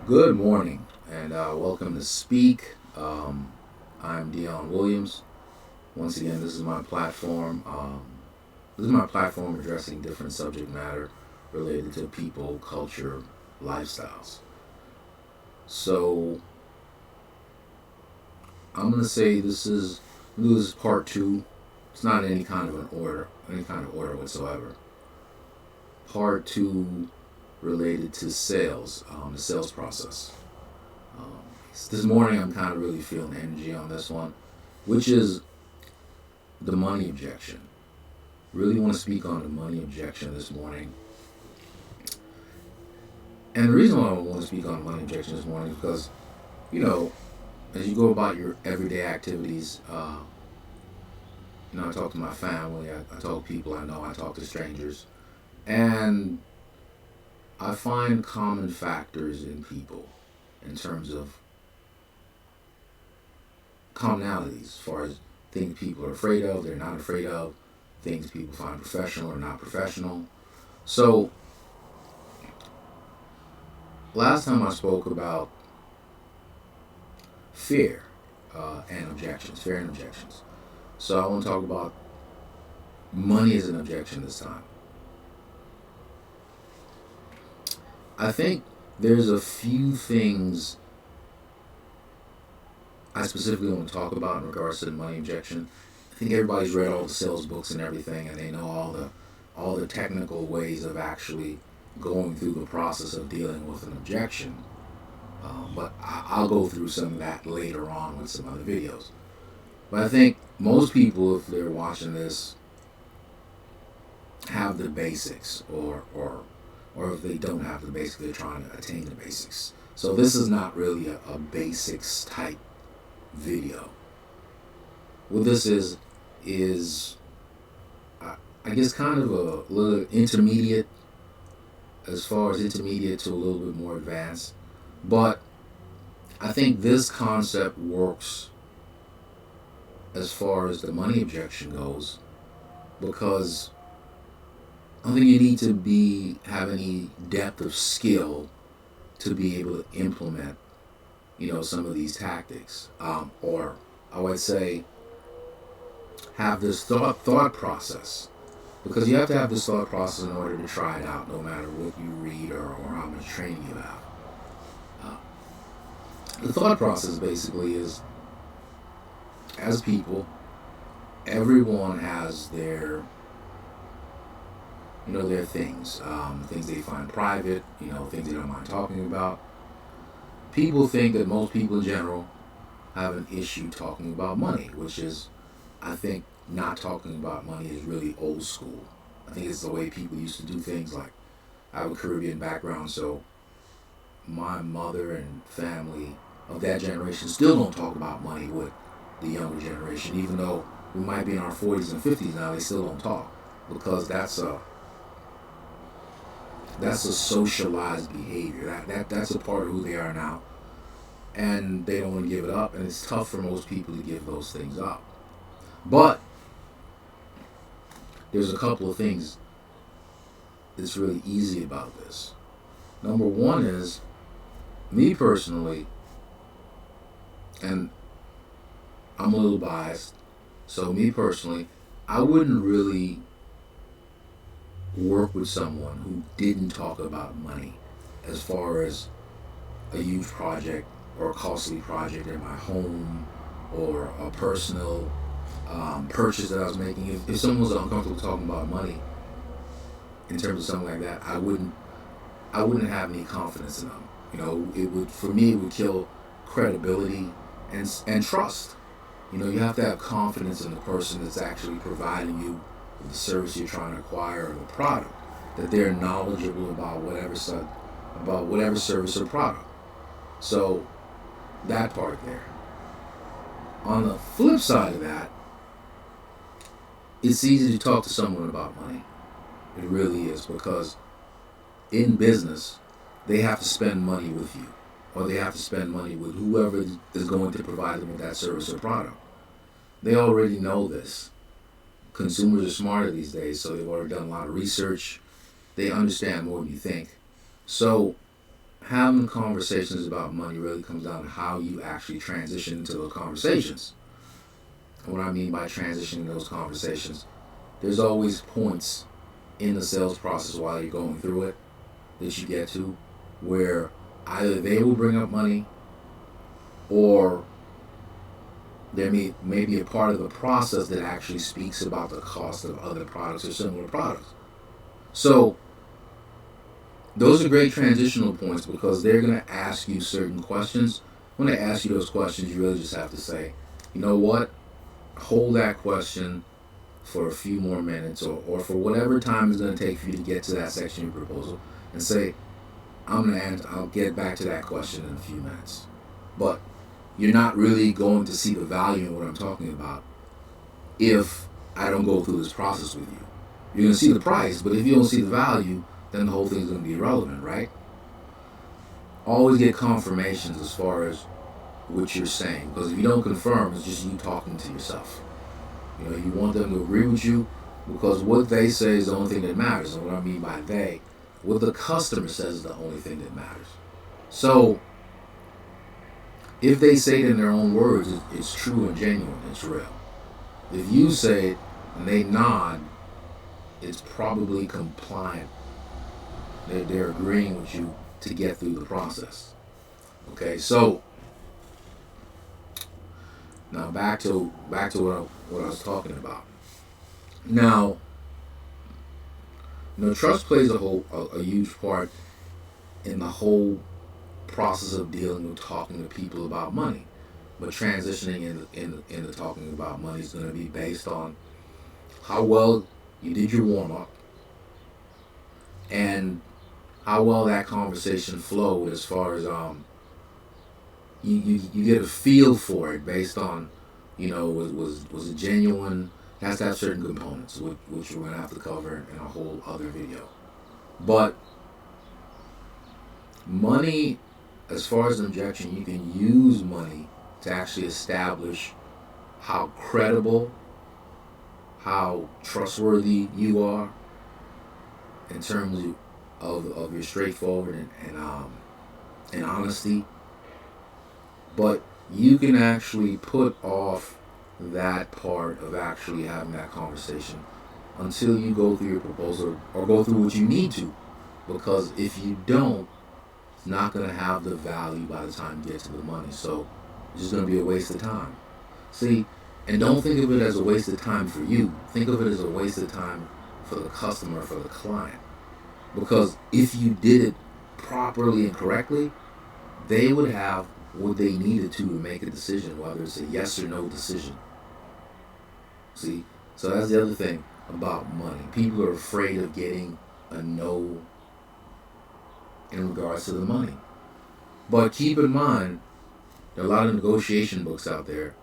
Good morning, and welcome to Speak. I'm Dion Williams. Once again, this is my platform. This is my platform addressing different subject matter related to people, culture, lifestyles. So I'm gonna say this is part two. It's not any kind of an order, any kind of order whatsoever. Part two related to sales, the sales process. Um, this morning, I'm kind of really feeling energy on this one, which is the money objection. Really want to speak on the money objection this morning. And the reason why I want to speak on the money objection this morning is because, you know, as you go about your everyday activities, I talk to my family, I talk to people I know, I talk to strangers, and I find common factors in people in terms of commonalities as far as things people are afraid of, they're not afraid of, things people find professional or not professional. So, last time I spoke about fear and objections, fear and objections. So, I want to talk about money as an objection this time. I think there's a few things I specifically want to talk about in regards to the money objection. I think everybody's read all the sales books and everything, and they know all the technical ways of actually going through the process of dealing with an objection. But I'll go through some of that later on with some other videos. But I think most people, if they're watching this, have the basics, or if they don't have the basics, they're trying to attain the basics. So this is not really a basics type video. What this is I guess kind of a little intermediate, as far as intermediate to a little bit more advanced. But I think this concept works as far as the money objection goes, because I don't think you need to have any depth of skill to be able to implement, some of these tactics, or I would say have this thought process, because you have to have this thought process in order to try it out, no matter what you read or how much training you have. The thought process basically is, as people, everyone has their things, things they find private, things they don't mind talking about. People think that most people in general have an issue talking about money, which is, I think, not talking about money is really old school. I think it's the way people used to do things. Like, I have a Caribbean background, so my mother and family of that generation still don't talk about money with the younger generation, even though we might be in our 40s and 50s now. They still don't talk, because that's a socialized behavior. That's a part of who they are now, and they don't want to give it up. And it's tough for most people to give those things up. But there's a couple of things that's really easy about this. Number one is, me personally, and I'm a little biased, so me personally, I wouldn't really work with someone who didn't talk about money as far as a huge project or a costly project in my home, or a personal purchase that I was making. If someone was uncomfortable talking about money in terms of something like that, I wouldn't have any confidence in them. It would, for me, it would kill credibility and trust. You have to have confidence in the person that's actually providing you with the service you're trying to acquire, or the product, that they're knowledgeable about whatever service or product. So that part there. On the flip side of that, it's easy to talk to someone about money. It really is, because in business, they have to spend money with you, or they have to spend money with whoever is going to provide them with that service or product. They already know this. Consumers are smarter these days, so they've already done a lot of research. They understand more than you think. So having conversations about money really comes down to how you actually transition into those conversations. And what I mean by transitioning those conversations, there's always points in the sales process while you're going through it that you get to where either they will bring up money, or there may be a part of the process that actually speaks about the cost of other products or similar products. So those are great transitional points because they're going to ask you certain questions. When they ask you those questions, you really just have to say, you know what, hold that question for a few more minutes, or for whatever time it's going to take for you to get to that section of your proposal, and say, I'll get back to that question in a few minutes. But you're not really going to see the value in what I'm talking about if I don't go through this process with you. You're going to see the price, but if you don't see the value, then the whole thing's going to be irrelevant, right? Always get confirmations as far as what you're saying, because if you don't confirm, it's just you talking to yourself. You know, you want them to agree with you because what they say is the only thing that matters. And what I mean by they, what the customer says is the only thing that matters. So if they say it in their own words, it's true and genuine, it's real. If you say it and they nod, it's probably compliant. They're agreeing with you to get through the process. Okay, so now back to what I was talking about. Now, trust plays a huge part in the whole process of dealing with talking to people about money. But transitioning into talking about money is going to be based on how well you did your warm up and how well that conversation flowed, as far as you get a feel for it based on, was it genuine. It has to have certain components, which we're going to have to cover in a whole other video. But money, as far as an objection, you can use money to actually establish how credible, how trustworthy you are in terms of your straightforward and honesty. But you can actually put off that part of actually having that conversation until you go through your proposal or go through what you need to, because if you don't, it's not going to have the value by the time you get to the money. So it's just going to be a waste of time. See, and don't think of it as a waste of time for you. Think of it as a waste of time for the customer, for the client. Because if you did it properly and correctly, they would have what they needed to make a decision, whether it's a yes or no decision. See, so that's the other thing about money. People are afraid of getting a no in regards to the money. But keep in mind, there are a lot of negotiation books out there.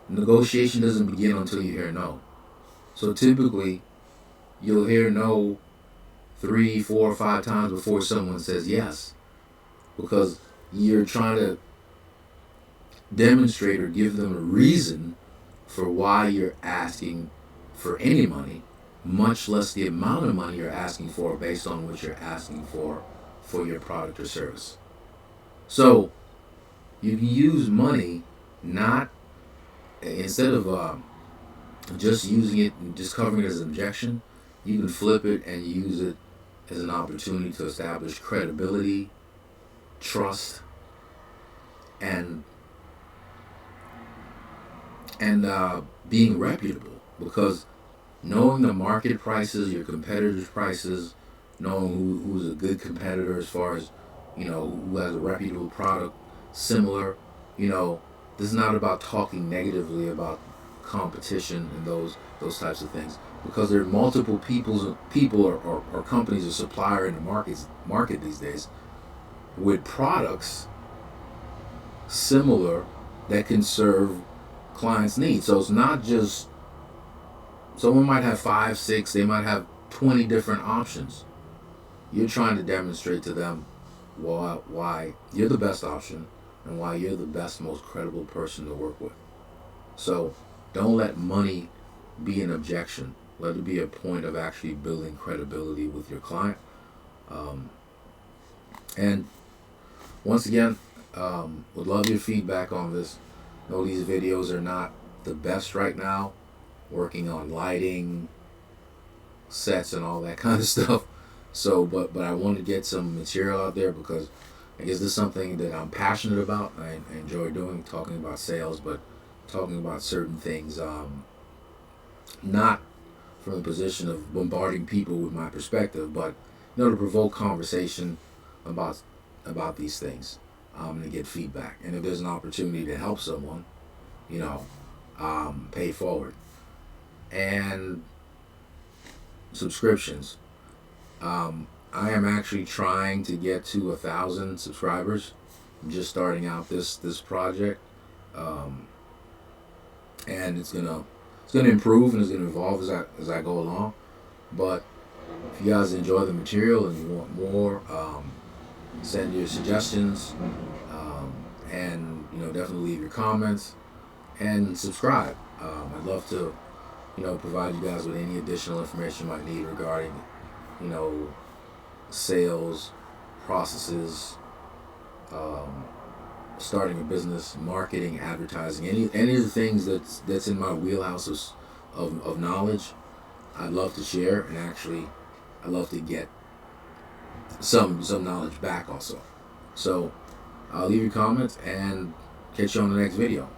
Negotiation doesn't begin until you hear no. So typically, you'll hear no 3, 4, 5 times before someone says yes, because you're trying to demonstrate or give them a reason for why you're asking for any money, much less the amount of money you're asking for based on what you're asking for your product or service. So you can use money not, instead of just using it and just covering it as an objection, you can flip it and use it as an opportunity to establish credibility, trust, and being reputable. Because knowing the market prices, your competitors' prices, knowing who's a good competitor as far as, who has a reputable product similar, this is not about talking negatively about competition and those types of things, because there are multiple people or companies or supplier in the market these days with products similar that can serve clients' needs. So it's not just, someone might have 5, 6, they might have 20 different options. You're trying to demonstrate to them why you're the best option and why you're the best, most credible person to work with. So don't let money be an objection. Let it be a point of actually building credibility with your client. And Once again, would love your feedback on this. I know these videos are not the best right now, working on lighting, sets, and all that kind of stuff. So, but I want to get some material out there because I guess this is something that I'm passionate about. I enjoy doing, talking about sales, but talking about certain things, not from the position of bombarding people with my perspective, but to provoke conversation about these things, and get feedback. And if there's an opportunity to help someone, pay forward. And subscriptions. I am actually trying to get to 1,000 subscribers. I'm just starting out this project, and it's gonna improve and it's gonna evolve as I go along. But if you guys enjoy the material and you want more, send your suggestions, and definitely leave your comments and subscribe. I'd love to provide you guys with any additional information you might need regarding sales processes, starting a business, marketing, advertising, any of the things that's in my wheelhouse of knowledge. I'd love to share, and actually I'd love to get some knowledge back also. So I'll leave your comments and catch you on the next video.